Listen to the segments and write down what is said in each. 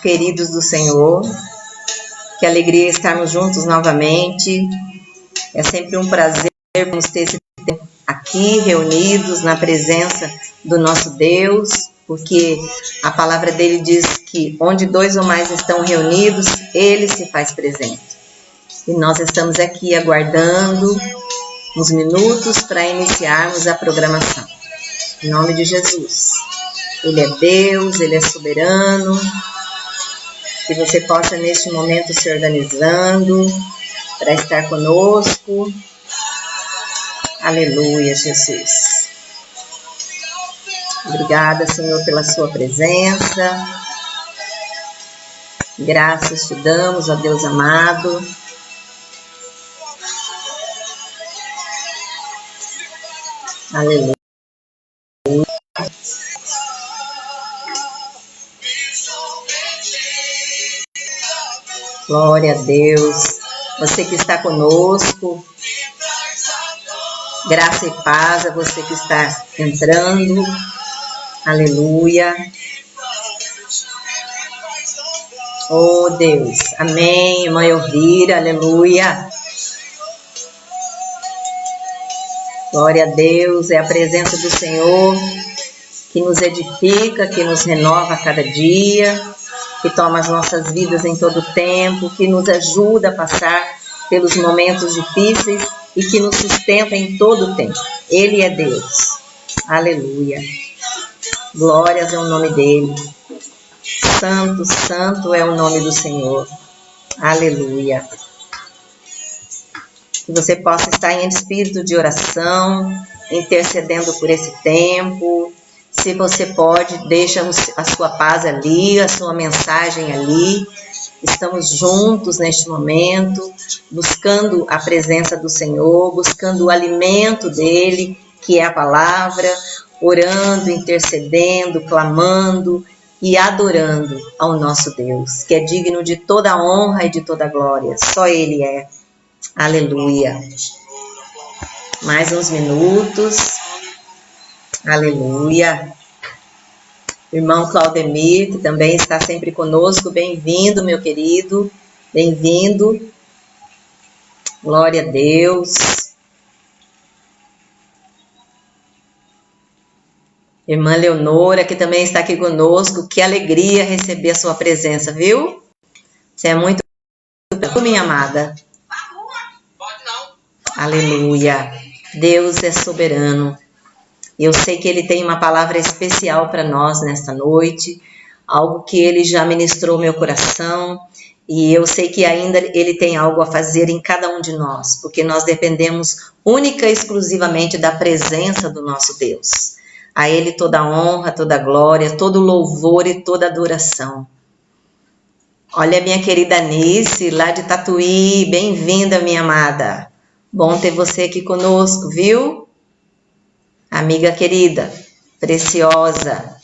Queridos do Senhor, que alegria estarmos juntos novamente. É sempre um prazer nos ter esse tempo aqui reunidos na presença do nosso Deus, porque a palavra dele diz que onde dois ou mais estão reunidos, ele se faz presente. E nós estamos aqui aguardando uns minutos para iniciarmos a programação. Em nome de Jesus. Ele é Deus, ele é soberano. Que você possa neste momento se organizando para estar conosco. Aleluia, Jesus. Obrigada, Senhor, pela sua presença. Graças te damos, ó Deus amado. Aleluia. Glória a Deus. Você que está conosco, graça e paz a você que está entrando. Aleluia. Oh Deus. Amém. Irmã Elvira. Aleluia. Glória a Deus. É a presença do Senhor que nos edifica, que nos renova a cada dia, que toma as nossas vidas em todo o tempo, que nos ajuda a passar pelos momentos difíceis e que nos sustenta em todo o tempo. Ele é Deus. Aleluia. Glórias ao nome dele. Santo, santo é o nome do Senhor. Aleluia. Que você possa estar em espírito de oração, intercedendo por esse tempo. Se você pode, deixa a sua paz ali, a sua mensagem ali. Estamos juntos neste momento, buscando a presença do Senhor, buscando o alimento dele, que é a palavra, orando, intercedendo, clamando e adorando ao nosso Deus, que é digno de toda honra e de toda glória. Só ele é. Aleluia. Mais uns minutos. Aleluia. Irmão Claudemir, que também está sempre conosco. Bem-vindo, meu querido. Bem-vindo. Glória a Deus. Irmã Leonora, que também está aqui conosco. Que alegria receber a sua presença, viu? Você é muito, minha amada. Aleluia. Deus é soberano. Eu sei que ele tem uma palavra especial para nós nesta noite, algo que ele já ministrou meu coração, e eu sei que ainda ele tem algo a fazer em cada um de nós, porque nós dependemos única e exclusivamente da presença do nosso Deus. A ele toda a honra, toda a glória, todo o louvor e toda a adoração. Olha, minha querida Anice, lá de Tatuí, bem-vinda, minha amada. Bom ter você aqui conosco, viu? Amiga querida, preciosa.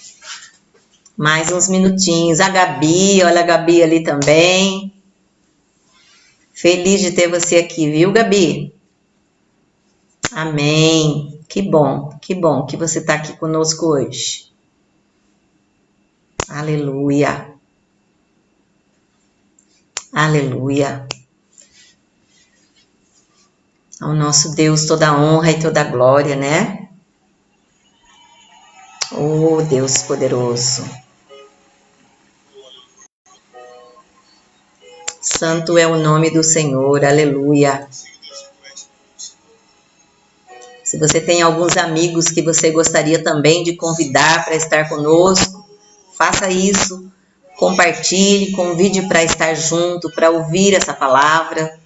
Mais uns minutinhos. A Gabi, olha a Gabi ali também. Feliz de ter você aqui, viu, Gabi? Amém. Que bom que você está aqui conosco hoje. Aleluia. Aleluia. Ao nosso Deus toda a honra e toda a glória, né? Oh, Deus poderoso. Santo é o nome do Senhor, aleluia. Se você tem alguns amigos que você gostaria também de convidar para estar conosco, faça isso. Compartilhe, convide para estar junto, para ouvir essa palavra.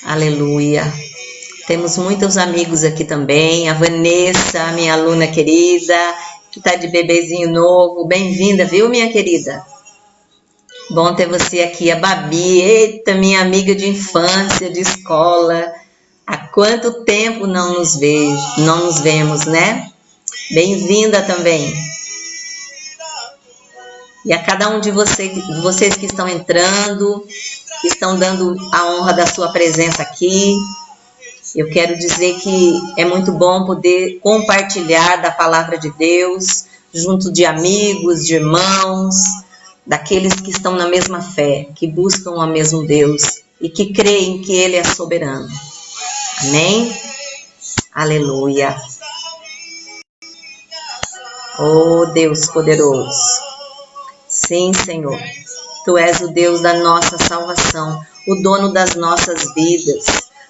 Aleluia. Temos muitos amigos aqui também. A Vanessa, minha aluna querida, que está de bebezinho novo. Bem-vinda, viu, minha querida? Bom ter você aqui. A Babi, eita, minha amiga de infância, de escola. Há quanto tempo não nos vemos, né? Bem-vinda também. E a cada um de vocês que estão entrando, que estão dando a honra da sua presença aqui. Eu quero dizer que é muito bom poder compartilhar da palavra de Deus junto de amigos, de irmãos, daqueles que estão na mesma fé, que buscam o mesmo Deus e que creem que Ele é soberano. Amém? Aleluia. Oh, Deus poderoso. Sim, Senhor. Tu és o Deus da nossa salvação, o dono das nossas vidas.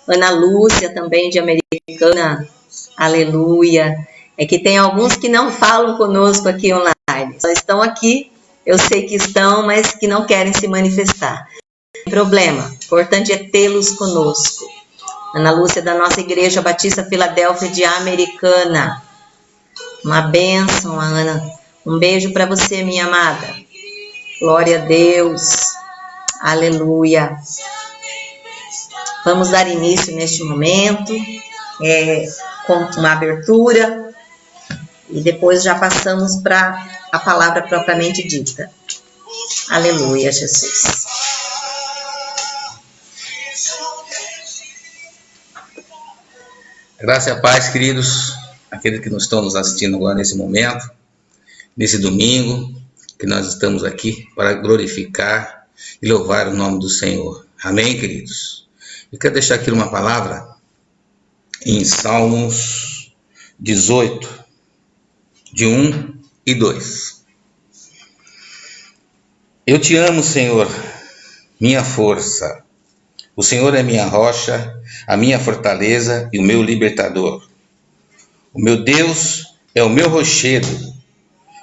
Ana Lúcia, também de Americana. Aleluia. É que tem alguns que não falam conosco aqui online. Só estão aqui, eu sei que estão, mas que não querem se manifestar. Não tem problema. O importante é tê-los conosco. Ana Lúcia, da nossa Igreja Batista Filadélfia de Americana. Uma bênção, Ana. Um beijo para você, minha amada. Glória a Deus. Aleluia. Vamos dar início neste momento com uma abertura e depois já passamos para a palavra propriamente dita. Aleluia, Jesus. Graça e a paz, queridos, aqueles que não estão nos assistindo agora nesse momento, nesse domingo, que nós estamos aqui para glorificar e louvar o nome do Senhor. Amém, queridos? Eu quero deixar aqui uma palavra em Salmos 18, de 1 e 2. Eu te amo, Senhor, minha força. O Senhor é minha rocha, a minha fortaleza e o meu libertador. O meu Deus é o meu rochedo,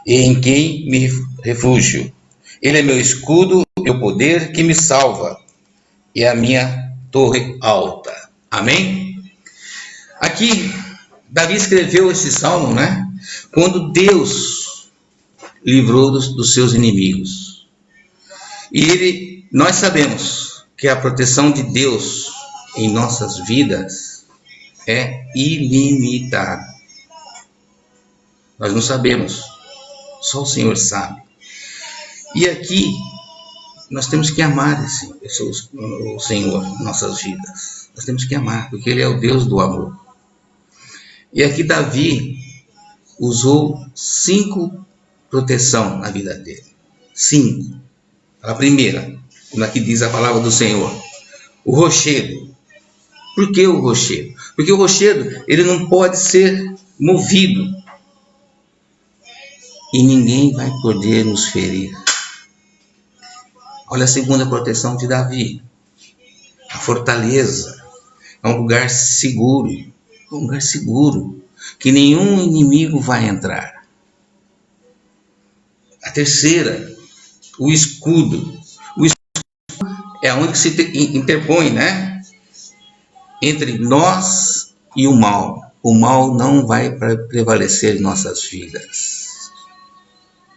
e em quem me refúgio. Ele é meu escudo, meu poder que me salva, e a minha torre alta. Amém? Aqui, Davi escreveu esse salmo, né? Quando Deus livrou dos seus inimigos. E nós sabemos que a proteção de Deus em nossas vidas é ilimitada. Nós não sabemos, só o Senhor sabe. E aqui nós temos que amar o Senhor em nossas vidas. Nós temos que amar, porque Ele é o Deus do amor. E aqui Davi usou 5 proteções na vida dele. 5. A primeira, aqui diz a palavra do Senhor, o rochedo. Por que o rochedo? Porque o rochedo, ele não pode ser movido. E ninguém vai poder nos ferir. Olha a segunda proteção de Davi. A fortaleza. É um lugar seguro. Um lugar seguro. Que nenhum inimigo vai entrar. A terceira, o escudo. O escudo é onde se interpõe, né? Entre nós e o mal. O mal não vai prevalecer em nossas vidas.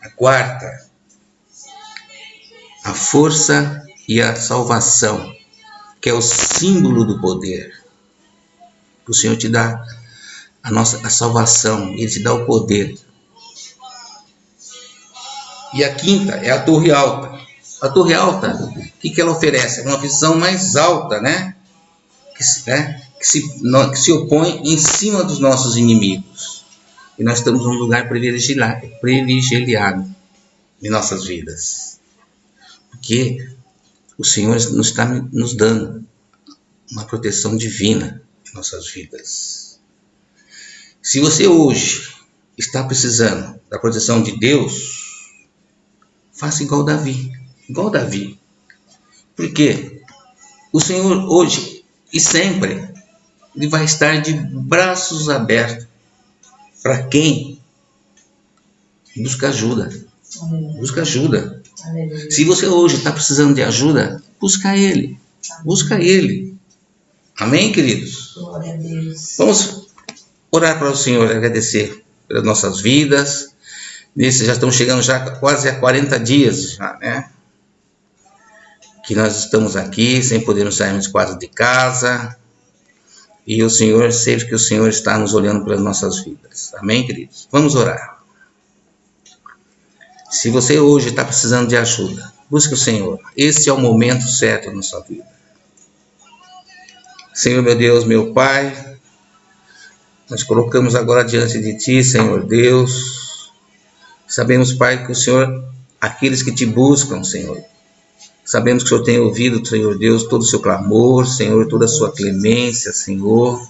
A quarta, a força e a salvação, que é o símbolo do poder. O Senhor te dá a salvação, Ele te dá o poder. E a quinta é a torre alta. A torre alta, o que ela oferece? É uma visão mais alta, né? Que se opõe em cima dos nossos inimigos. E nós estamos num lugar privilegiado em nossas vidas. Porque o Senhor está nos dando uma proteção divina em nossas vidas. Se você hoje está precisando da proteção de Deus, faça igual Davi. Igual Davi. Porque o Senhor hoje e sempre, Ele vai estar de braços abertos para quem busca ajuda. Busca ajuda. Se você hoje está precisando de ajuda, busca Ele. Busca Ele. Amém, queridos? Glória a Deus. Vamos orar para o Senhor, agradecer pelas nossas vidas. Já estamos chegando quase a 40 dias, né? Que nós estamos aqui, sem podermos sairmos quase de casa. E o Senhor, sei que o Senhor está nos olhando pelas nossas vidas. Amém, queridos? Vamos orar. Se você hoje está precisando de ajuda, busque o Senhor. Esse é o momento certo na sua vida. Senhor, meu Deus, meu Pai, nós colocamos agora diante de Ti, Senhor Deus. Sabemos, Pai, que o Senhor aqueles que te buscam, Senhor. Sabemos que o Senhor tem ouvido, Senhor Deus, todo o seu clamor, Senhor, toda a sua clemência, Senhor.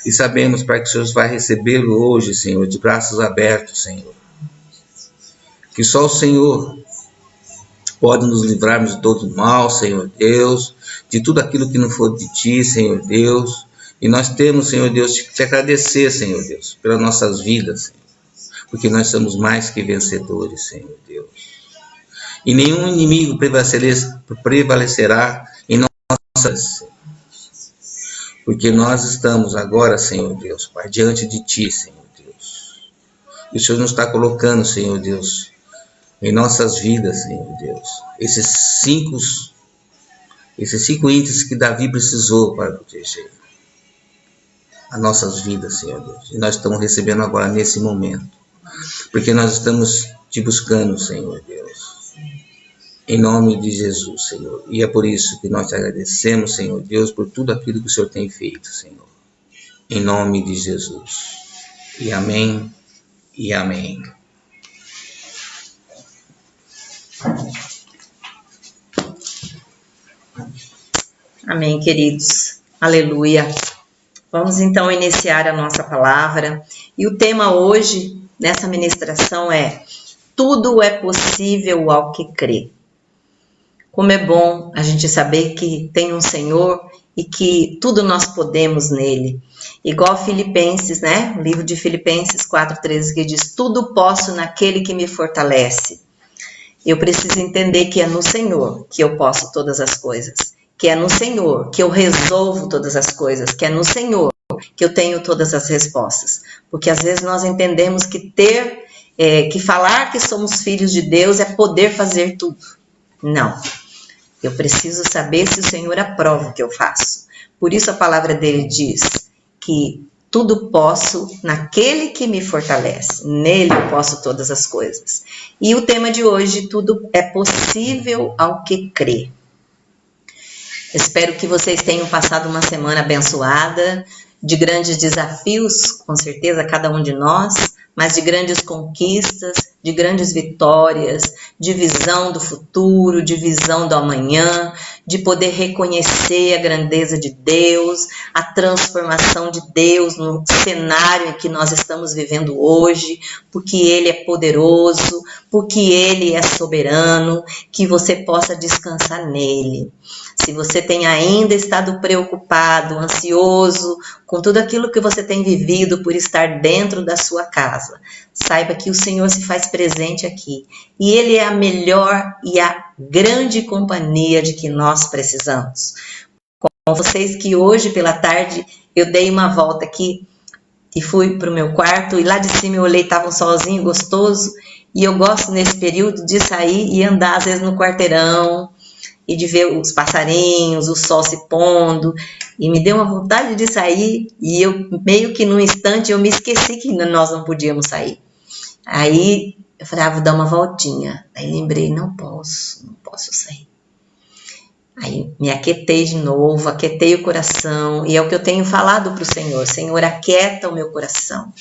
E sabemos, Pai, que o Senhor vai recebê-lo hoje, Senhor, de braços abertos, Senhor. Que só o Senhor pode nos livrarmos de todo mal, Senhor Deus, de tudo aquilo que não for de Ti, Senhor Deus. E nós temos, Senhor Deus, te agradecer, Senhor Deus, pelas nossas vidas, Senhor, porque nós somos mais que vencedores, Senhor Deus. E nenhum inimigo prevalecerá em nossas, porque nós estamos agora, Senhor Deus, Pai, diante de Ti, Senhor Deus. E o Senhor nos está colocando, Senhor Deus, em nossas vidas, Senhor Deus, esses cinco índices que Davi precisou para proteger as nossas vidas, Senhor Deus. E nós estamos recebendo agora nesse momento, porque nós estamos te buscando, Senhor Deus, em nome de Jesus, Senhor. E é por isso que nós te agradecemos, Senhor Deus, por tudo aquilo que o Senhor tem feito, Senhor, em nome de Jesus. E amém, e amém. Amém, queridos. Aleluia. Vamos então iniciar a nossa palavra. E o tema hoje, nessa ministração, é: tudo é possível ao que crê. Como é bom a gente saber que tem um Senhor e que tudo nós podemos nele. Igual Filipenses, né? O livro de Filipenses 4:13, que diz: tudo posso naquele que me fortalece. Eu preciso entender que é no Senhor que eu posso todas as coisas, que é no Senhor que eu resolvo todas as coisas, que é no Senhor que eu tenho todas as respostas. Porque às vezes nós entendemos que que falar que somos filhos de Deus é poder fazer tudo. Não. Eu preciso saber se o Senhor aprova o que eu faço. Por isso a palavra dele diz que tudo posso naquele que me fortalece. Nele eu posso todas as coisas. E o tema de hoje: tudo é possível ao que crê. Espero que vocês tenham passado uma semana abençoada, de grandes desafios, com certeza, cada um de nós, mas de grandes conquistas, de grandes vitórias, de visão do futuro, de visão do amanhã, de poder reconhecer a grandeza de Deus, a transformação de Deus no cenário em que nós estamos vivendo hoje, porque Ele é poderoso, porque Ele é soberano, que você possa descansar nele. Se você tem ainda estado preocupado, ansioso com tudo aquilo que você tem vivido por estar dentro da sua casa, saiba que o Senhor se faz presente aqui. E Ele é a melhor e a grande companhia de que nós precisamos. Com vocês que hoje pela tarde eu dei uma volta aqui e fui para o meu quarto, e lá de cima eu olhei, estava um solzinho gostoso, e eu gosto nesse período de sair e andar às vezes no quarteirão, e de ver os passarinhos, o sol se pondo, e me deu uma vontade de sair, e eu meio que num instante eu me esqueci que nós não podíamos sair. Aí eu falei, vou dar uma voltinha. Aí lembrei, não posso sair. Aí me aquietei de novo, aquietei o coração, e é o que eu tenho falado para o Senhor: Senhor, aquieta o meu coração,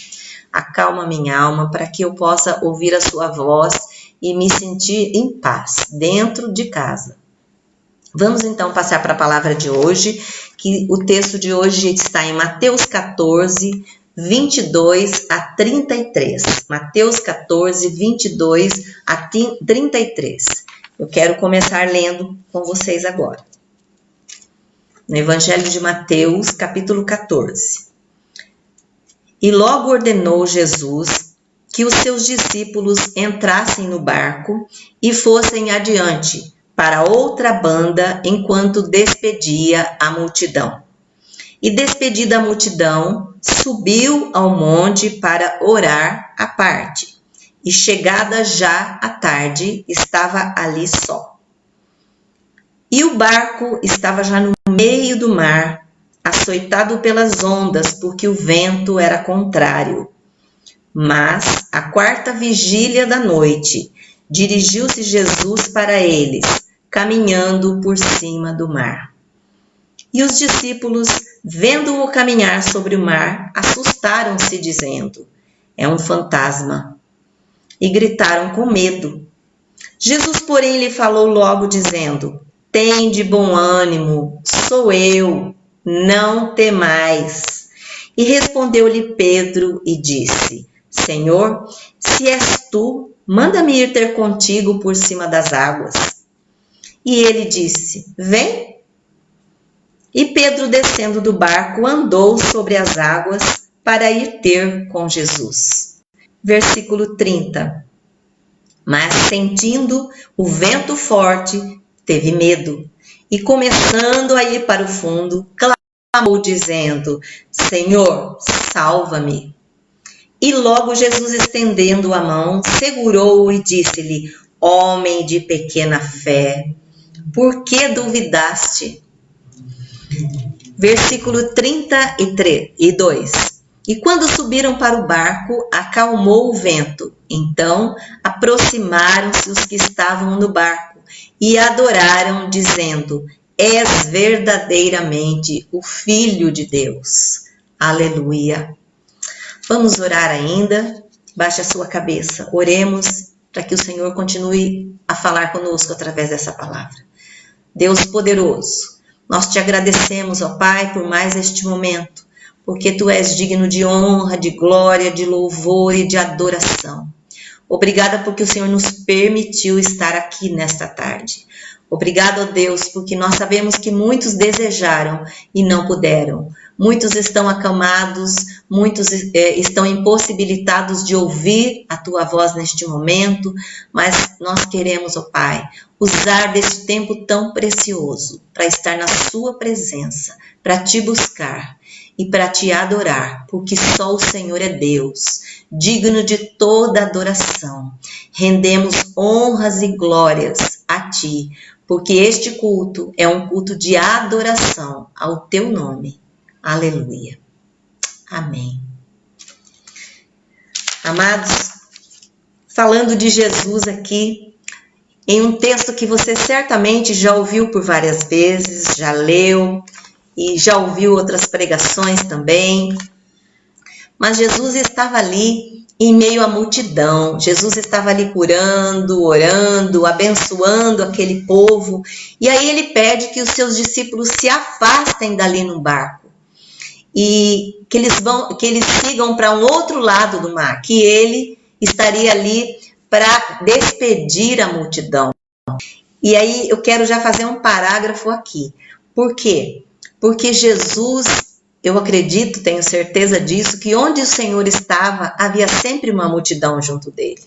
acalma a minha alma, para que eu possa ouvir a sua voz e me sentir em paz dentro de casa. Vamos então passar para a palavra de hoje, que o texto de hoje está em Mateus 14, 22 a 33. Mateus 14, 22 a 33. Eu quero começar lendo com vocês agora. No Evangelho de Mateus, capítulo 14. E logo ordenou Jesus que os seus discípulos entrassem no barco e fossem adiante para outra banda, enquanto despedia a multidão. E despedida a multidão, subiu ao monte para orar à parte. E chegada já a tarde, estava ali só. E o barco estava já no meio do mar, açoitado pelas ondas, porque o vento era contrário. Mas, à quarta vigília da noite, dirigiu-se Jesus para eles, caminhando por cima do mar. E os discípulos, vendo-o caminhar sobre o mar, assustaram-se, dizendo: é um fantasma. E gritaram com medo. Jesus, porém, lhe falou logo, dizendo: Tende bom ânimo, sou eu, não temais. E respondeu-lhe Pedro e disse: Senhor, se és tu, manda-me ir ter contigo por cima das águas. E ele disse: Vem. E Pedro, descendo do barco, andou sobre as águas para ir ter com Jesus. Versículo 30. Mas, sentindo o vento forte, teve medo, e começando a ir para o fundo, clamou, dizendo: Senhor, salva-me. E logo Jesus, estendendo a mão, segurou-o e disse-lhe: Homem de pequena fé, por que duvidaste? Versículo 32. E quando subiram para o barco, acalmou o vento. Então aproximaram-se os que estavam no barco e adoraram, dizendo: És verdadeiramente o Filho de Deus. Aleluia. Vamos orar ainda. Baixe a sua cabeça. Oremos para que o Senhor continue a falar conosco através dessa palavra. Deus poderoso, nós te agradecemos, ó Pai, por mais este momento, porque Tu és digno de honra, de glória, de louvor e de adoração. Obrigada porque o Senhor nos permitiu estar aqui nesta tarde. Obrigado, ó Deus, porque nós sabemos que muitos desejaram e não puderam. Muitos estão acamados, muitos estão impossibilitados de ouvir a Tua voz neste momento, mas nós queremos, ó Pai, usar deste tempo tão precioso para estar na Sua presença, para Te buscar e para Te adorar, porque só o Senhor é Deus, digno de toda adoração. Rendemos honras e glórias a Ti, porque este culto é um culto de adoração ao Teu nome. Aleluia. Amém. Amados, falando de Jesus aqui, em um texto que você certamente já ouviu por várias vezes, já leu e já ouviu outras pregações também. Mas Jesus estava ali em meio à multidão. Jesus estava ali curando, orando, abençoando aquele povo. E aí ele pede que os seus discípulos se afastem dali no barco. E que eles sigam para um outro lado do mar, que ele estaria ali para despedir a multidão. E aí eu quero já fazer um parágrafo aqui. Por quê? Porque Jesus, eu acredito, tenho certeza disso, que onde o Senhor estava, havia sempre uma multidão junto dele.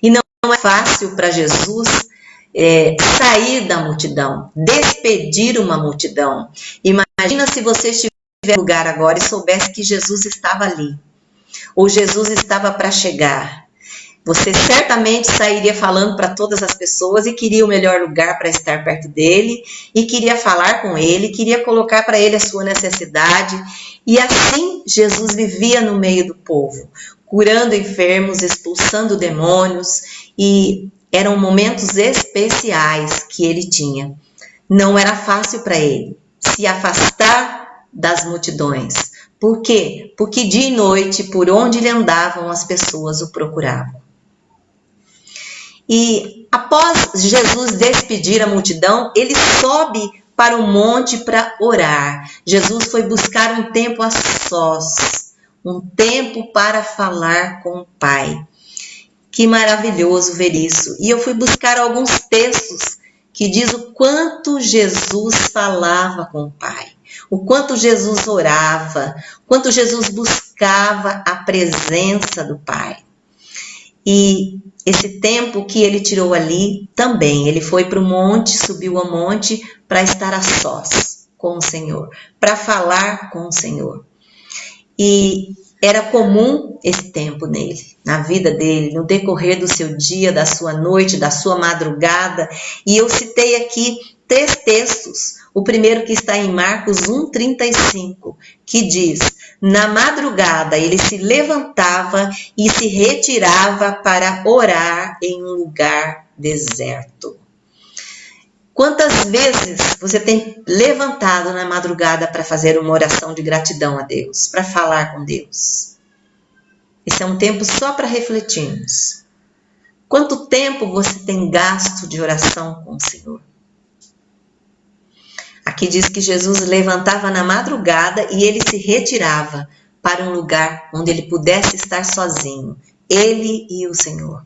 E não é fácil para Jesus sair da multidão, despedir uma multidão. Imagina se você estivesse em lugar agora e soubesse que Jesus estava ali, ou Jesus estava para chegar. Você certamente sairia falando para todas as pessoas e queria o melhor lugar para estar perto dele, e queria falar com ele, queria colocar para ele a sua necessidade. E assim Jesus vivia no meio do povo, curando enfermos, expulsando demônios, e eram momentos especiais que ele tinha. Não era fácil para ele se afastar das multidões. Por quê? Porque dia e noite, por onde ele andava, as pessoas o procuravam. E após Jesus despedir a multidão, ele sobe para o monte para orar. Jesus foi buscar um tempo a sós, um tempo para falar com o Pai. Que maravilhoso ver isso. E eu fui buscar alguns textos que diz o quanto Jesus falava com o Pai, o quanto Jesus orava, o quanto Jesus buscava a presença do Pai. E esse tempo que ele tirou ali também, ele foi para o monte, subiu ao monte para estar a sós com o Senhor, para falar com o Senhor. E era comum esse tempo nele, na vida dele, no decorrer do seu dia, da sua noite, da sua madrugada. E eu citei aqui 3 textos. O primeiro que está em Marcos 1,35, que diz: na madrugada ele se levantava e se retirava para orar em um lugar deserto. Quantas vezes você tem levantado na madrugada para fazer uma oração de gratidão a Deus, para falar com Deus? Esse é um tempo só para refletirmos. Quanto tempo você tem gasto de oração com o Senhor? Aqui diz que Jesus levantava na madrugada e ele se retirava para um lugar onde ele pudesse estar sozinho, ele e o Senhor.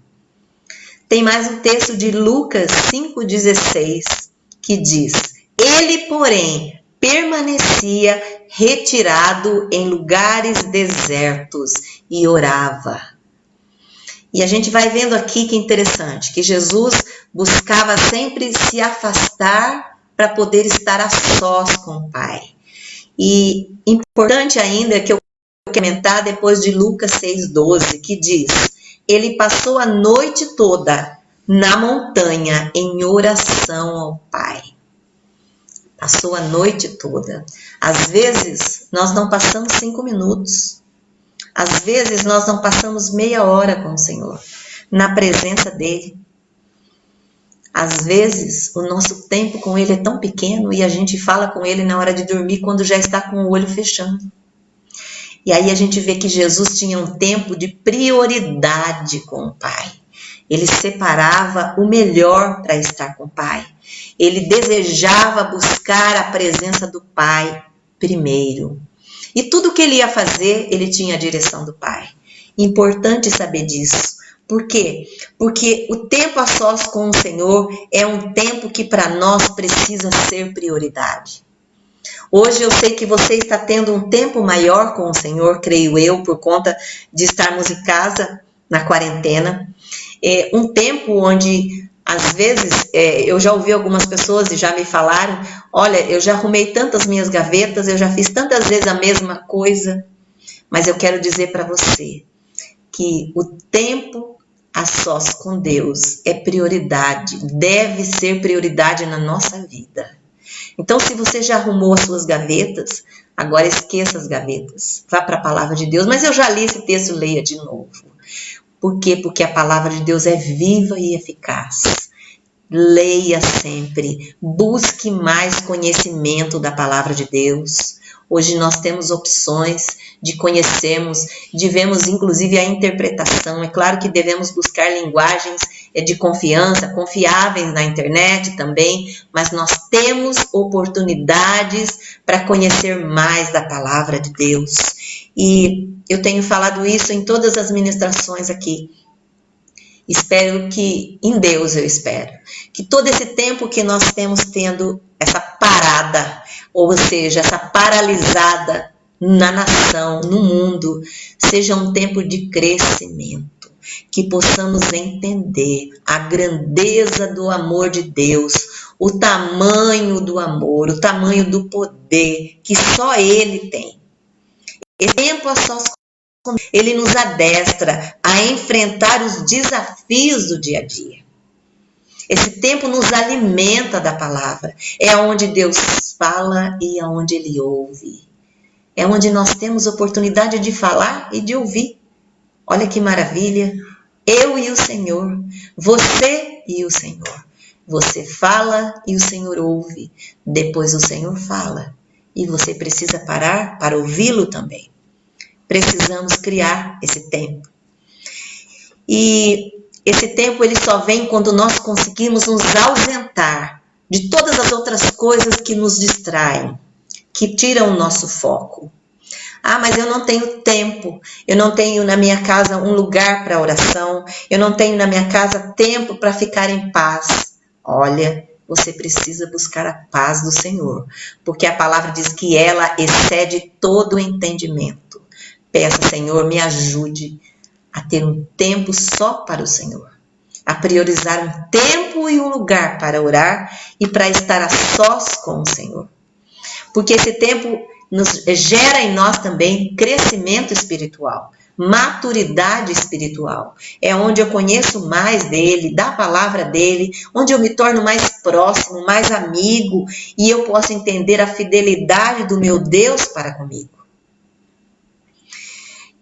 Tem mais um texto de Lucas 5,16 que diz: ele, porém, permanecia retirado em lugares desertos e orava. E a gente vai vendo aqui que interessante, que Jesus buscava sempre se afastar para poder estar a sós com o Pai. E importante ainda que eu comentar depois de Lucas 6,12, que diz: ele passou a noite toda na montanha em oração ao Pai. Passou a noite toda. Às vezes, nós não passamos 5 minutos. Às vezes, nós não passamos meia hora com o Senhor, na presença dEle. Às vezes, o nosso tempo com Ele é tão pequeno e a gente fala com Ele na hora de dormir quando já está com o olho fechando. E aí a gente vê que Jesus tinha um tempo de prioridade com o Pai. Ele separava o melhor para estar com o Pai. Ele desejava buscar a presença do Pai primeiro. E tudo que ele ia fazer, ele tinha a direção do Pai. Importante saber disso. Por quê? Porque o tempo a sós com o Senhor é um tempo que para nós precisa ser prioridade. Hoje eu sei que você está tendo um tempo maior com o Senhor, creio eu, por conta de estarmos em casa na quarentena. Um tempo onde, às vezes, eu já ouvi algumas pessoas e já me falaram: olha, eu já arrumei tantas minhas gavetas, eu já fiz tantas vezes a mesma coisa, mas eu quero dizer para você que o tempo a sós com Deus é prioridade, deve ser prioridade na nossa vida. Então, se você já arrumou as suas gavetas, agora esqueça as gavetas. Vá para a palavra de Deus. Mas eu já li esse texto, leia de novo. Por quê? Porque a palavra de Deus é viva e eficaz. Leia sempre. Busque mais conhecimento da palavra de Deus. Hoje nós temos opções de conhecermos, de vermos inclusive a interpretação. É claro que devemos buscar linguagens de confiança, confiáveis na internet também, mas nós temos oportunidades para conhecer mais da palavra de Deus. E eu tenho falado isso em todas as ministrações aqui. Espero que, em Deus eu espero, que todo esse tempo que nós temos tendo essa parada, ou seja, essa paralisada na nação, no mundo, seja um tempo de crescimento, que possamos entender a grandeza do amor de Deus, o tamanho do amor, o tamanho do poder que só Ele tem. Esse tempo a sós, Ele nos adestra a enfrentar os desafios do dia a dia. Esse tempo nos alimenta da palavra. É onde Deus fala e é onde Ele ouve. É onde nós temos oportunidade de falar e de ouvir. Olha que maravilha. Eu e o Senhor. Você e o Senhor. Você fala e o Senhor ouve. Depois o Senhor fala. E você precisa parar para ouvi-lo também. Precisamos criar esse tempo. E esse tempo ele só vem quando nós conseguimos nos ausentar de todas as outras coisas que nos distraem, que tiram o nosso foco. Ah, mas eu não tenho tempo, eu não tenho na minha casa um lugar para oração, eu não tenho na minha casa tempo para ficar em paz. Olha, você precisa buscar a paz do Senhor, porque a palavra diz que ela excede todo o entendimento. Peça, Senhor, me ajude a ter um tempo só para o Senhor, a priorizar um tempo e um lugar para orar e para estar a sós com o Senhor. Porque esse tempo gera em nós também crescimento espiritual, maturidade espiritual. É onde eu conheço mais dele, da palavra dele, onde eu me torno mais próximo, mais amigo, e eu posso entender a fidelidade do meu Deus para comigo.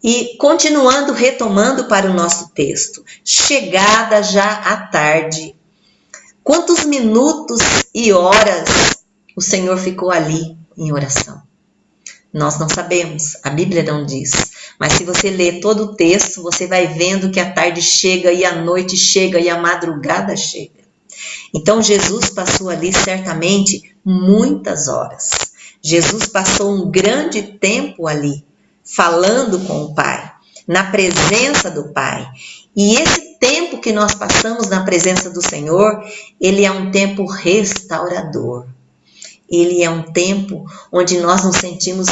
E continuando, retomando para o nosso texto, chegada já à tarde, quantos minutos e horas o Senhor ficou ali em oração? Nós não sabemos, a Bíblia não diz, Mas se você ler todo o texto, você vai vendo que a tarde chega e a noite chega e a madrugada chega. Então Jesus passou ali certamente muitas horas. Jesus passou um grande tempo ali, falando com o Pai, na presença do Pai. E esse tempo que nós passamos na presença do Senhor, ele é um tempo restaurador. Ele é um tempo onde nós nos sentimos,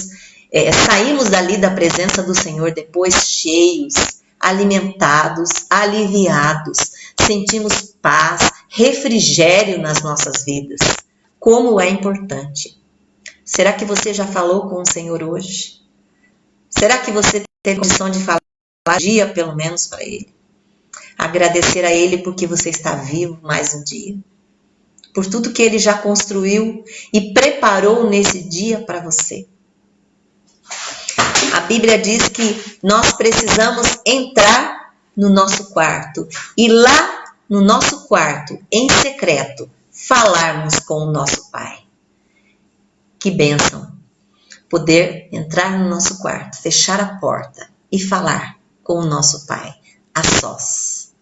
saímos dali da presença do Senhor depois cheios, alimentados, aliviados, sentimos paz, refrigério nas nossas vidas. Como é importante. Será que você já falou com o Senhor hoje? Será que você tem condição de falar um dia, pelo menos, para Ele? Agradecer a Ele porque você está vivo mais um dia. Por tudo que Ele já construiu e preparou nesse dia para você. A Bíblia diz que nós precisamos entrar no nosso quarto e lá no nosso quarto, em secreto, falarmos com o nosso Pai. Que bênção! Poder entrar no nosso quarto, fechar a porta e falar com o nosso Pai, a sós.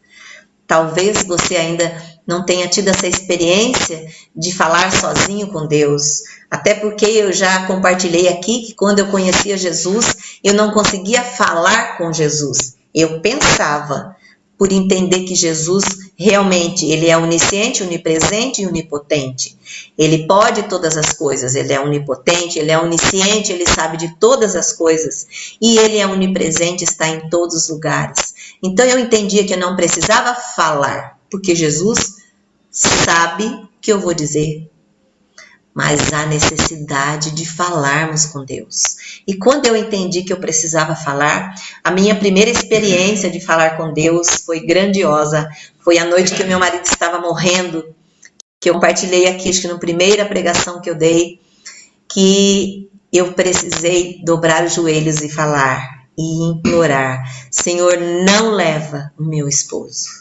Talvez você ainda não tenha tido essa experiência de falar sozinho com Deus. Até porque eu já compartilhei aqui que quando eu conhecia Jesus, eu não conseguia falar com Jesus. Eu pensava, por entender que Jesus realmente, ele é onisciente, onipresente e onipotente. Ele pode todas as coisas, ele é onipotente, ele é onisciente, ele sabe de todas as coisas. E ele é onipresente, está em todos os lugares. Então eu entendia que eu não precisava falar, porque Jesus sabe o que eu vou dizer. Mas há necessidade de falarmos com Deus. E quando eu entendi que eu precisava falar, a minha primeira experiência de falar com Deus foi grandiosa. Foi a noite que o meu marido estava morrendo, que eu compartilhei aqui, acho que na primeira pregação que eu dei, que eu precisei dobrar os joelhos e falar e implorar: Senhor, não leva o meu esposo.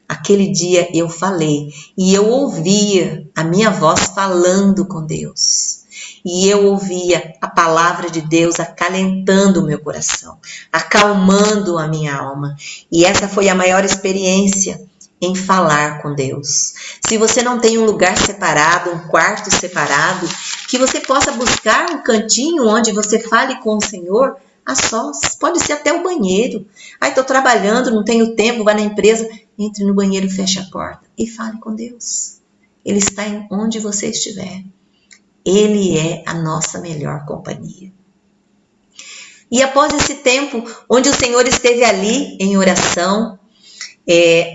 Aquele dia eu falei e eu ouvia a minha voz falando com Deus. E eu ouvia a palavra de Deus acalentando o meu coração, acalmando a minha alma. E essa foi a maior experiência em falar com Deus. Se você não tem um lugar separado, um quarto separado, que você possa buscar um cantinho onde você fale com o Senhor a sós. Pode ser até o banheiro. Ai, estou trabalhando, não tenho tempo, vá na empresa. Entre no banheiro, feche a porta e fale com Deus. Ele está onde você estiver. Ele é a nossa melhor companhia. E após esse tempo, onde o Senhor esteve ali em oração,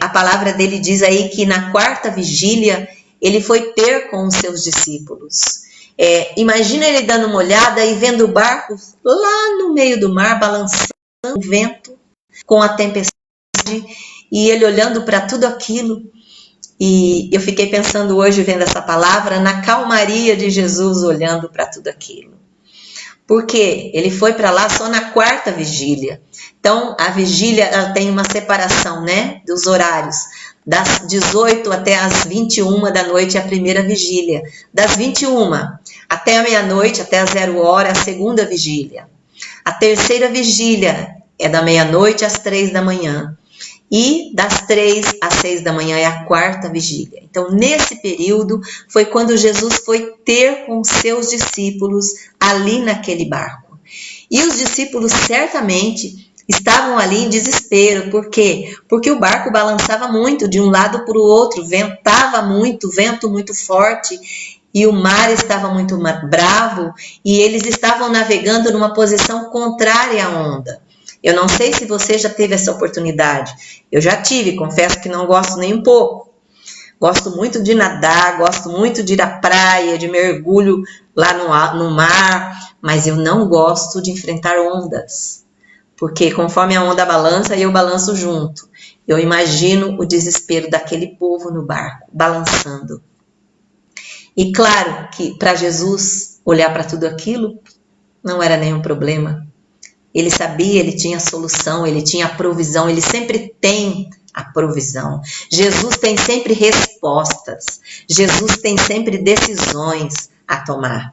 a palavra dele diz aí que na quarta vigília, ele foi ter com os seus discípulos. Imagina ele dando uma olhada e vendo o barco lá no meio do mar, balançando o vento com a tempestade, e ele olhando para tudo aquilo. E eu fiquei pensando hoje, vendo essa palavra, na calmaria de Jesus olhando para tudo aquilo. Porque ele foi para lá só na quarta vigília. Então, a vigília ela tem uma separação, né, dos horários. Das 18 até as 21 da noite é a primeira vigília. Das 21 até a meia-noite, até a 0 hora, a segunda vigília. A terceira vigília é da meia-noite às 3 da manhã. E das 3 às 6 da manhã é a quarta vigília. Então, nesse período, foi quando Jesus foi ter com seus discípulos ali naquele barco. E os discípulos certamente estavam ali em desespero. Por quê? Porque o barco balançava muito de um lado para o outro, ventava muito, vento muito forte, e o mar estava muito bravo, e eles estavam navegando numa posição contrária à onda. Eu não sei se você já teve essa oportunidade. Eu já tive, confesso que não gosto nem um pouco. Gosto muito de nadar, gosto muito de ir à praia, de mergulho lá no mar, mas eu não gosto de enfrentar ondas. Porque conforme a onda balança, eu balanço junto. Eu imagino o desespero daquele povo no barco, balançando. E claro que para Jesus olhar para tudo aquilo não era nenhum problema. Ele sabia, ele tinha a solução, ele tinha a provisão, ele sempre tem a provisão. Jesus tem sempre respostas, Jesus tem sempre decisões a tomar.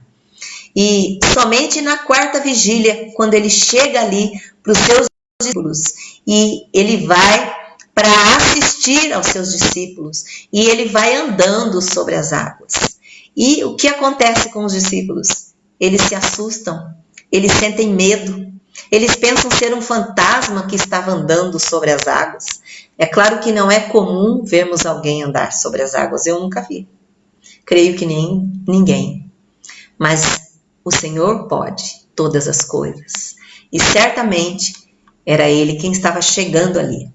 E somente na quarta vigília, quando ele chega ali para os seus discípulos, e ele vai para assistir aos seus discípulos, e ele vai andando sobre as águas. E o que acontece com os discípulos? Eles se assustam, eles sentem medo, eles pensam ser um fantasma que estava andando sobre as águas. É claro que não é comum vermos alguém andar sobre as águas, eu nunca vi. Creio que nem ninguém. Mas o Senhor pode todas as coisas. E certamente era ele quem estava chegando ali.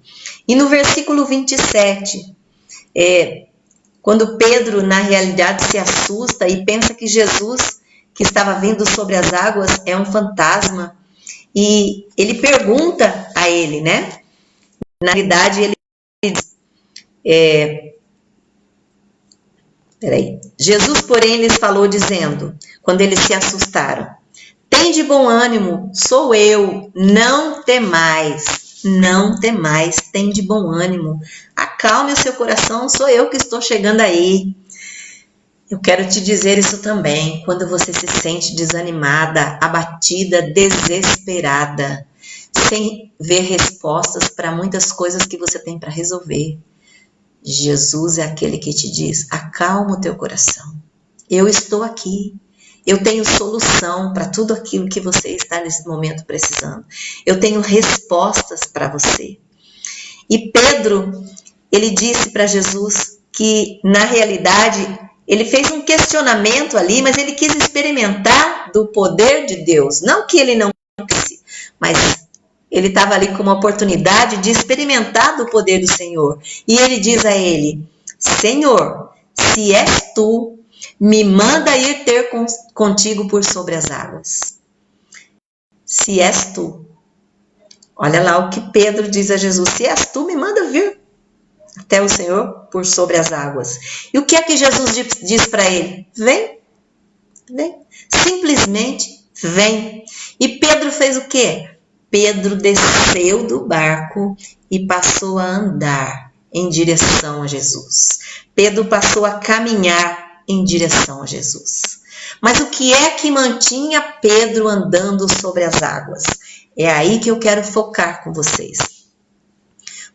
E no versículo 27, quando Pedro, na realidade, se assusta e pensa que Jesus, que estava vindo sobre as águas, é um fantasma. E ele pergunta a ele, né? Na realidade, ele diz... Jesus, porém, lhes falou dizendo, quando eles se assustaram: tende bom ânimo, sou eu, não temais, não temais, tende bom ânimo, acalme o seu coração, sou eu que estou chegando aí. Eu quero te dizer isso também, quando você se sente desanimada, abatida, desesperada, sem ver respostas para muitas coisas que você tem para resolver. Jesus é aquele que te diz, acalma o teu coração. Eu estou aqui. Eu tenho solução para tudo aquilo que você está nesse momento precisando. Eu tenho respostas para você. E Pedro, ele disse para Jesus que, na realidade, ele fez um questionamento ali, mas ele quis experimentar do poder de Deus. Não que ele não quisesse, mas ele estava ali com uma oportunidade de experimentar do poder do Senhor. E ele diz a ele, Senhor, se és tu, me manda ir ter contigo por sobre as águas. Se és tu. Olha lá o que Pedro diz a Jesus. Se és tu, me manda vir até o Senhor por sobre as águas. E o que é que Jesus diz para ele? Vem, vem. Simplesmente vem. E Pedro fez o quê? Pedro desceu do barco e passou a andar em direção a Jesus. Pedro passou a caminhar em direção a Jesus. Mas o que é que mantinha Pedro andando sobre as águas? É aí que eu quero focar com vocês.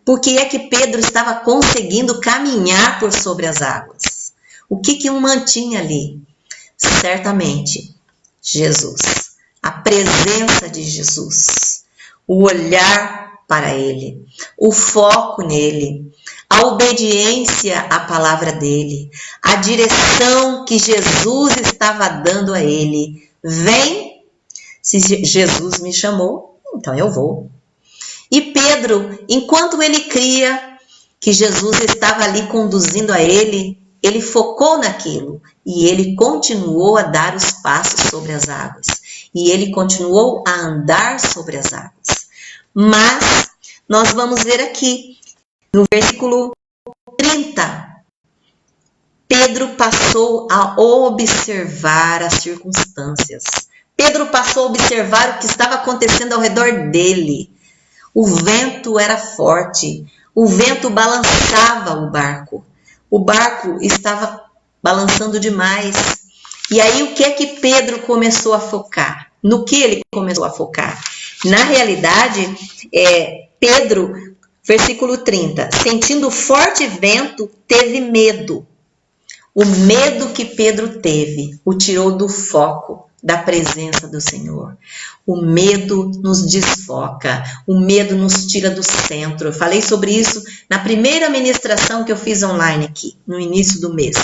Por que é que Pedro estava conseguindo caminhar por sobre as águas? O que o mantinha ali? Certamente, Jesus. A presença de Jesus. O olhar para ele. O foco nele. A obediência à palavra dele, a direção que Jesus estava dando a ele. Vem, se Jesus me chamou, então eu vou. E Pedro, enquanto ele cria que Jesus estava ali conduzindo a ele focou naquilo e ele continuou a dar os passos sobre as águas. E ele continuou a andar sobre as águas. Mas nós vamos ver aqui, no versículo 30, Pedro passou a observar as circunstâncias. Pedro passou a observar o que estava acontecendo ao redor dele. O vento era forte, o vento balançava o barco. O barco estava balançando demais. E aí o que é que Pedro começou a focar? No que ele começou a focar? Na realidade, Pedro, versículo 30, sentindo forte vento, teve medo. O medo que Pedro teve o tirou do foco da presença do Senhor. O medo nos desfoca, o medo nos tira do centro. Eu falei sobre isso na primeira ministração que eu fiz online aqui, no início do mês.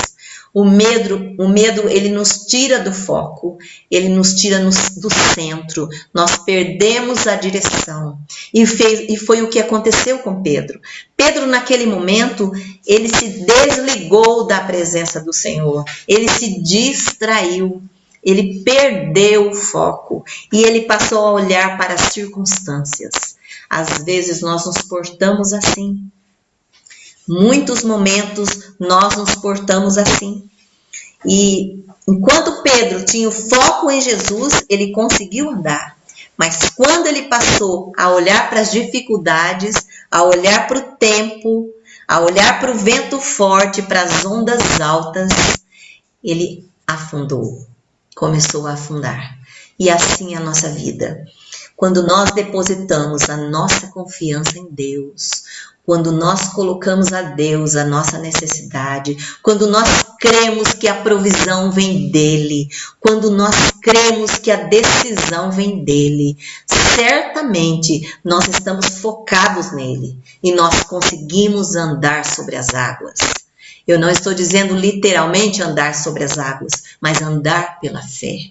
O medo, ele nos tira do foco, ele nos tira do centro, nós perdemos a direção. E foi o que aconteceu com Pedro. Pedro, naquele momento, ele se desligou da presença do Senhor, ele se distraiu, ele perdeu o foco e ele passou a olhar para as circunstâncias. Às vezes nós nos portamos assim. Muitos momentos nós nos portamos assim. E enquanto Pedro tinha o foco em Jesus, ele conseguiu andar. Mas quando ele passou a olhar para as dificuldades, a olhar para o tempo, a olhar para o vento forte, para as ondas altas, ele afundou. começou a afundar. E assim é a nossa vida. Quando nós depositamos a nossa confiança em Deus, quando nós colocamos a Deus a nossa necessidade, quando nós cremos que a provisão vem dEle, quando nós cremos que a decisão vem dEle, certamente nós estamos focados nele e nós conseguimos andar sobre as águas. Eu não estou dizendo literalmente andar sobre as águas, mas andar pela fé.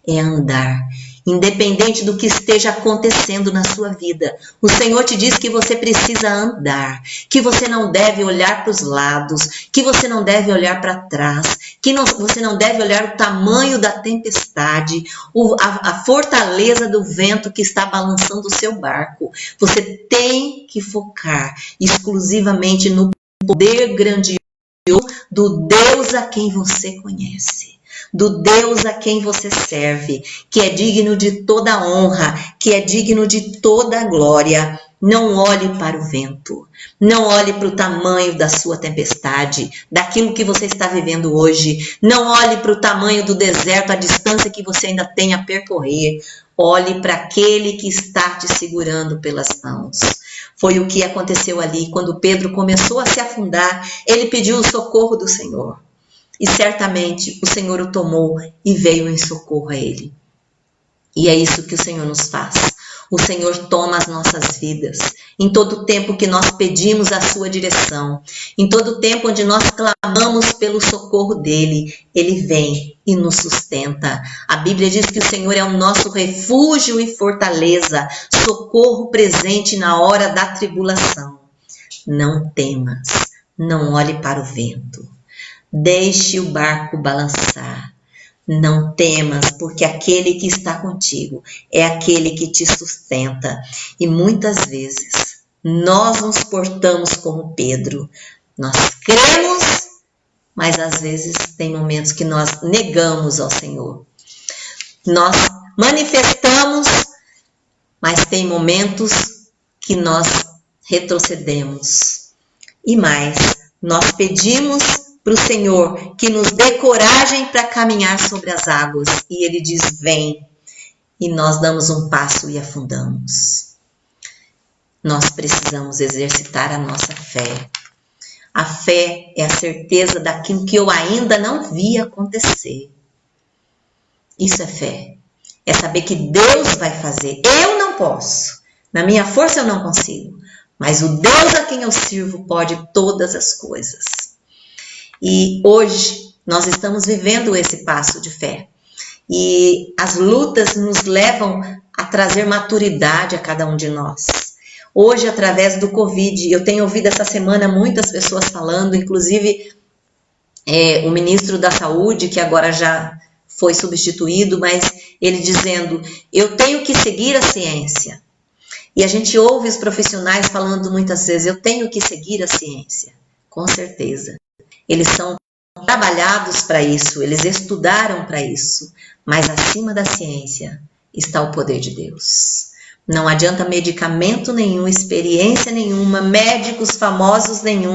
É andar, independente do que esteja acontecendo na sua vida. O Senhor te diz que você precisa andar, que você não deve olhar para os lados, que você não deve olhar para trás, que você não deve olhar o tamanho da tempestade, a fortaleza do vento que está balançando o seu barco. Você tem que focar exclusivamente no poder grandioso do Deus a quem você conhece, do Deus a quem você serve, que é digno de toda honra, que é digno de toda glória. Não olhe para o vento, não olhe para o tamanho da sua tempestade, daquilo que você está vivendo hoje. Não olhe para o tamanho do deserto, a distância que você ainda tem a percorrer. Olhe para aquele que está te segurando pelas mãos. Foi o que aconteceu ali, quando Pedro começou a se afundar, ele pediu o socorro do Senhor. E certamente o Senhor o tomou e veio em socorro a ele. E é isso que o Senhor nos faz. O Senhor toma as nossas vidas. Em todo tempo que nós pedimos a sua direção, em todo tempo onde nós clamamos pelo socorro dele, ele vem e nos sustenta. A Bíblia diz que o Senhor é o nosso refúgio e fortaleza, socorro presente na hora da tribulação. Não temas, não olhe para o vento. Deixe o barco balançar. Não temas, porque aquele que está contigo é aquele que te sustenta. E muitas vezes nós nos portamos como Pedro. Nós cremos, mas às vezes tem momentos que nós negamos ao Senhor. Nós manifestamos, mas tem momentos que nós retrocedemos. E mais, nós pedimos para o Senhor que nos dê coragem para caminhar sobre as águas. E ele diz, vem. E nós damos um passo e afundamos. Nós precisamos exercitar a nossa fé. A fé é a certeza daquilo que eu ainda não vi acontecer. Isso é fé. É saber que Deus vai fazer. Eu não posso. Na minha força eu não consigo. Mas o Deus a quem eu sirvo pode todas as coisas. E hoje nós estamos vivendo esse passo de fé. E as lutas nos levam a trazer maturidade a cada um de nós. Hoje, através do Covid, eu tenho ouvido essa semana muitas pessoas falando, inclusive o ministro da Saúde, que agora já foi substituído, mas ele dizendo, eu tenho que seguir a ciência. E a gente ouve os profissionais falando muitas vezes, eu tenho que seguir a ciência. Com certeza. Eles são trabalhados para isso, eles estudaram para isso, mas acima da ciência está o poder de Deus. Não adianta medicamento nenhum, experiência nenhuma, médicos famosos nenhum,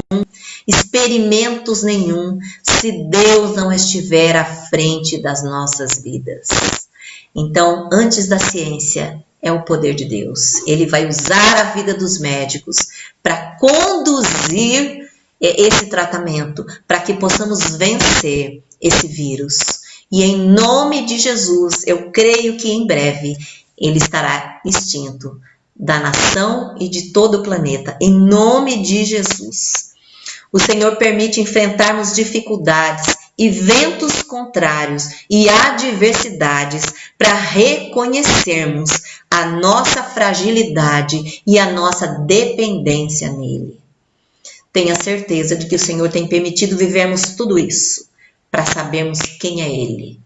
experimentos nenhum, se Deus não estiver à frente das nossas vidas. Então, antes da ciência, é o poder de Deus. Ele vai usar a vida dos médicos para conduzir esse tratamento, para que possamos vencer esse vírus. E em nome de Jesus, eu creio que em breve ele estará extinto da nação e de todo o planeta. Em nome de Jesus. O Senhor permite enfrentarmos dificuldades e ventos contrários e adversidades para reconhecermos a nossa fragilidade e a nossa dependência nele. Tenha certeza de que o Senhor tem permitido vivermos tudo isso para sabermos quem é Ele.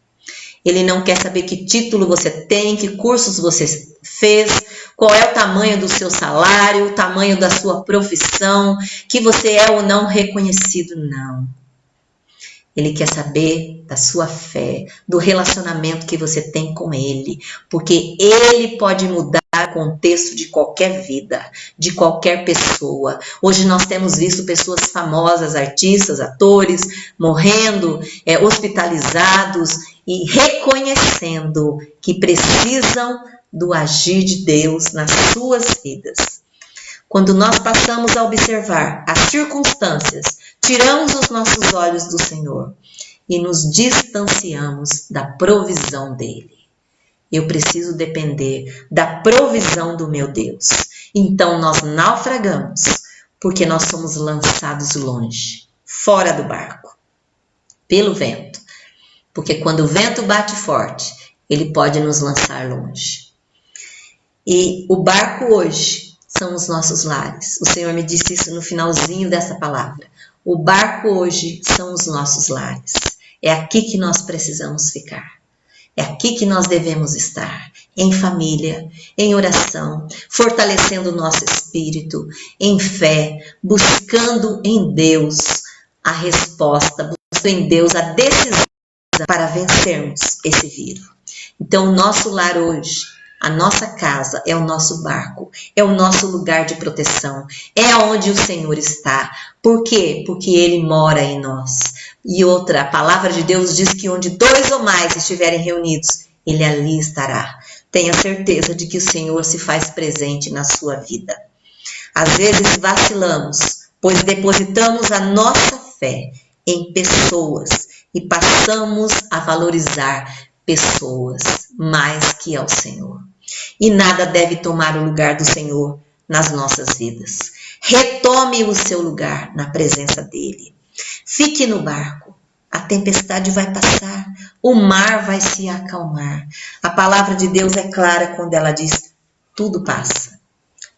Ele não quer saber que título você tem, que cursos você fez, qual é o tamanho do seu salário, o tamanho da sua profissão, que você é ou não reconhecido, não. Ele quer saber da sua fé, do relacionamento que você tem com Ele, porque Ele pode mudar mudar o contexto de qualquer vida, de qualquer pessoa. Hoje nós temos visto pessoas famosas, artistas, atores, morrendo, hospitalizados e reconhecendo que precisam do agir de Deus nas suas vidas. Quando nós passamos a observar as circunstâncias, tiramos os nossos olhos do Senhor e nos distanciamos da provisão dele. Eu preciso depender da provisão do meu Deus. Então nós naufragamos, porque nós somos lançados longe, fora do barco, pelo vento. Porque quando o vento bate forte, ele pode nos lançar longe. E o barco hoje são os nossos lares. O Senhor me disse isso no finalzinho dessa palavra. O barco hoje são os nossos lares. É aqui que nós precisamos ficar. É aqui que nós devemos estar, em família, em oração, fortalecendo o nosso espírito, em fé, buscando em Deus a resposta, buscando em Deus a decisão para vencermos esse vírus. Então, o nosso lar hoje, a nossa casa é o nosso barco, é o nosso lugar de proteção, é onde o Senhor está. Por quê? Porque Ele mora em nós. E outra, a palavra de Deus diz que onde 2 ou mais estiverem reunidos, Ele ali estará. Tenha certeza de que o Senhor se faz presente na sua vida. Às vezes vacilamos, pois depositamos a nossa fé em pessoas e passamos a valorizar pessoas mais que ao Senhor. E nada deve tomar o lugar do Senhor nas nossas vidas. Retome o seu lugar na presença dEle. Fique no barco. A tempestade vai passar. O mar vai se acalmar. A palavra de Deus é clara quando ela diz: tudo passa.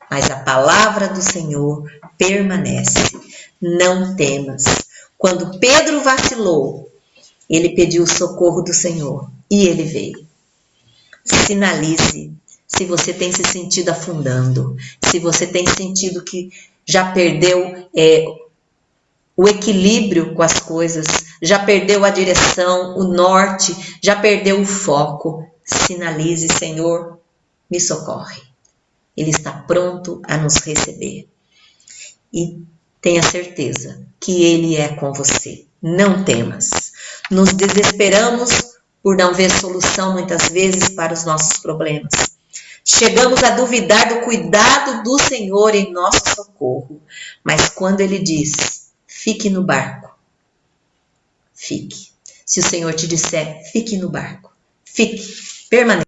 Mas a palavra do Senhor permanece. Não temas. Quando Pedro vacilou, ele pediu o socorro do Senhor e ele veio. Sinalize se você tem se sentido afundando, se você tem sentido que já perdeu o equilíbrio com as coisas, já perdeu a direção, o norte, já perdeu o foco. Sinalize: Senhor, me socorre. Ele está pronto a nos receber. E tenha certeza que Ele é com você. Não temas. Nos desesperamos por não ver solução muitas vezes para os nossos problemas. Chegamos a duvidar do cuidado do Senhor em nosso socorro. Mas quando Ele diz: fique no barco, fique. Se o Senhor te disser: fique no barco, fique, permaneça.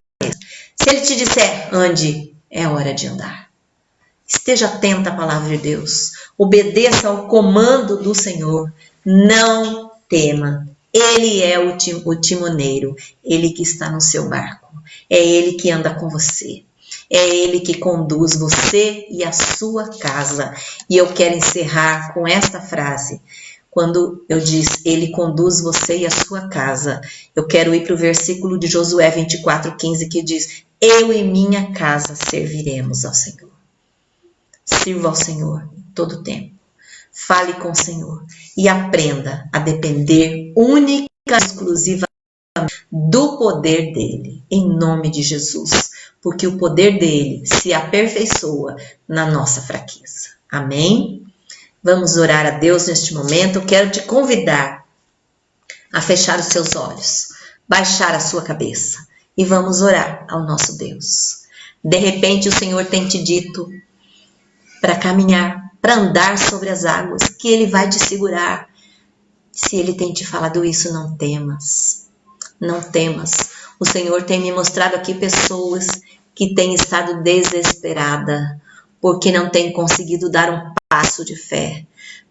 Se Ele te disser: ande, é hora de andar. Esteja atento à palavra de Deus. Obedeça ao comando do Senhor. Não tema. Ele é o timoneiro. Ele que está no seu barco. É Ele que anda com você. É Ele que conduz você e a sua casa. E eu quero encerrar com esta frase. Quando eu disse: Ele conduz você e a sua casa, eu quero ir para o versículo de Josué 24:15, que diz: eu e minha casa serviremos ao Senhor. Sirva ao Senhor em todo tempo. Fale com o Senhor e aprenda a depender única e exclusivamente do poder dEle, em nome de Jesus, porque o poder dEle se aperfeiçoa na nossa fraqueza. Amém? Vamos orar a Deus neste momento. Eu quero te convidar a fechar os seus olhos, baixar a sua cabeça e vamos orar ao nosso Deus. De repente o Senhor tem te dito para caminhar, para andar sobre as águas, que Ele vai te segurar. Se Ele tem te falado isso, não temas. Não temas. O Senhor tem me mostrado aqui pessoas que têm estado desesperadas, porque não têm conseguido dar um passo de fé.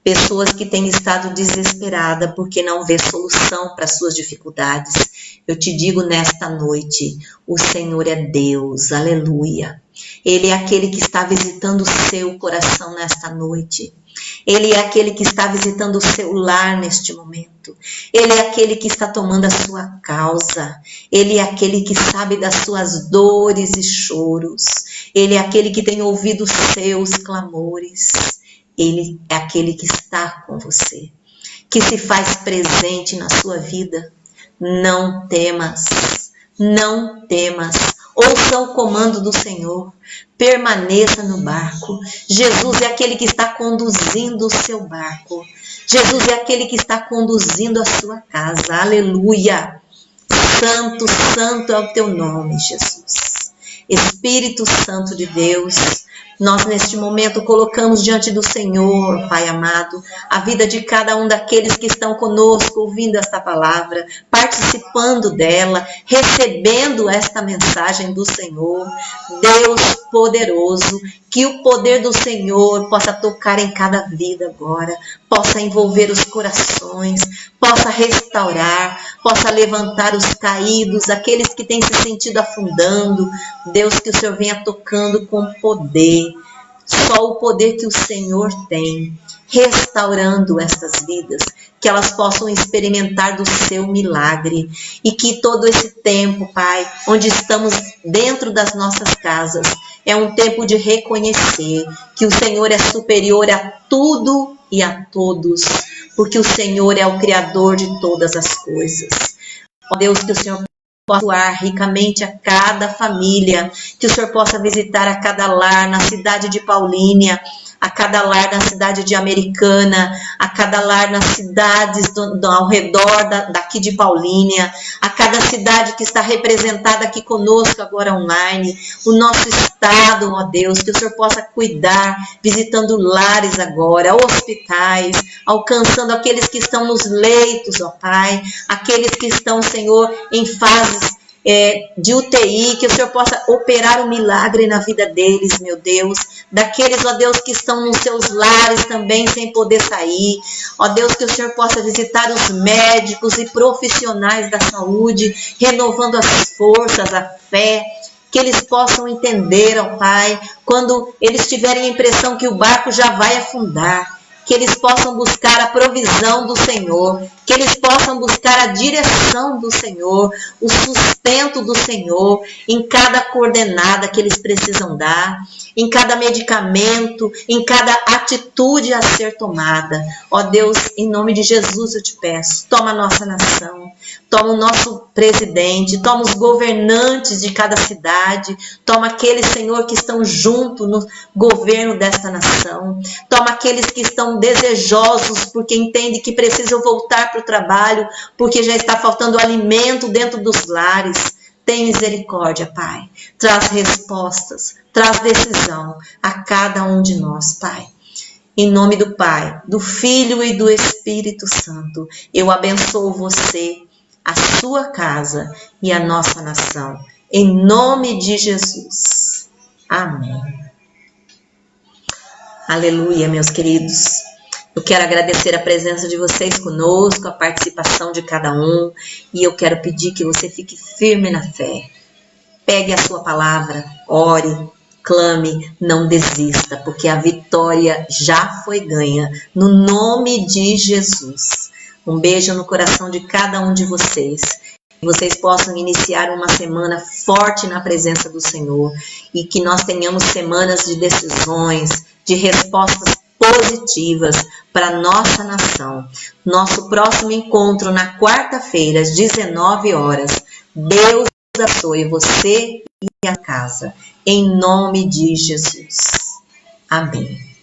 Pessoas que têm estado desesperadas porque não vê solução para suas dificuldades. Eu te digo nesta noite, o Senhor é Deus, aleluia. Ele é aquele que está visitando o seu coração nesta noite. Ele é aquele que está visitando o seu lar neste momento. Ele é aquele que está tomando a sua causa. Ele é aquele que sabe das suas dores e choros. Ele é aquele que tem ouvido os seus clamores. Ele é aquele que está com você, que se faz presente na sua vida. Não temas, não temas. Ouça o comando do Senhor. Permaneça no barco. Jesus é aquele que está conduzindo o seu barco. Jesus é aquele que está conduzindo a sua casa. Aleluia. Santo, santo é o teu nome, Jesus. Espírito Santo de Deus, nós neste momento colocamos diante do Senhor, Pai amado, a vida de cada um daqueles que estão conosco, ouvindo esta palavra, participando dela, recebendo esta mensagem do Senhor. Deus poderoso, que o poder do Senhor possa tocar em cada vida agora, possa envolver os corações, possa restaurar, possa levantar os caídos, aqueles que têm se sentido afundando. Deus, que o Senhor venha tocando com poder, só o poder que o Senhor tem, restaurando estas vidas, que elas possam experimentar do seu milagre, e que todo esse tempo, Pai, onde estamos dentro das nossas casas, é um tempo de reconhecer que o Senhor é superior a tudo e a todos, porque o Senhor é o Criador de todas as coisas. Ó Deus, que o Senhor possa atuar ricamente a cada família, que o Senhor possa visitar a cada lar na cidade de Paulínia, a cada lar na cidade de Americana, a cada lar nas cidades ao redor daqui de Paulínia, a cada cidade que está representada aqui conosco agora online, o nosso estado, ó Deus, que o Senhor possa cuidar, visitando lares agora, hospitais, alcançando aqueles que estão nos leitos, ó Pai, aqueles que estão, Senhor, em fases de UTI, que o Senhor possa operar um milagre na vida deles, meu Deus, daqueles, ó Deus, que estão nos seus lares também sem poder sair, ó Deus, que o Senhor possa visitar os médicos e profissionais da saúde, renovando as forças, a fé, que eles possam entender, ó Pai, quando eles tiverem a impressão que o barco já vai afundar, que eles possam buscar a provisão do Senhor, que eles possam buscar a direção do Senhor, o sustento do Senhor em cada coordenada que eles precisam dar, em cada medicamento, em cada atitude a ser tomada. Ó Deus, em nome de Jesus eu te peço, toma a nossa nação, toma o nosso presidente, toma os governantes de cada cidade, toma aqueles, Senhor, que estão junto no governo desta nação, toma aqueles que estão desejosos porque entendem que precisam voltar para o trabalho, porque já está faltando alimento dentro dos lares. Tem misericórdia, Pai. Traz respostas, traz decisão a cada um de nós, Pai. Em nome do Pai, do Filho e do Espírito Santo, eu abençoo você, a sua casa e a nossa nação. Em nome de Jesus. Amém. Aleluia, meus queridos. Eu quero agradecer a presença de vocês conosco, a participação de cada um, e eu quero pedir que você fique firme na fé. Pegue a sua palavra, ore, clame, não desista, porque a vitória já foi ganha, no nome de Jesus. Um beijo no coração de cada um de vocês. Que vocês possam iniciar uma semana forte na presença do Senhor, e que nós tenhamos semanas de decisões, de respostas positivas para a nossa nação. Nosso próximo encontro na quarta-feira, às 19 horas. Deus abençoe você e a casa. Em nome de Jesus. Amém.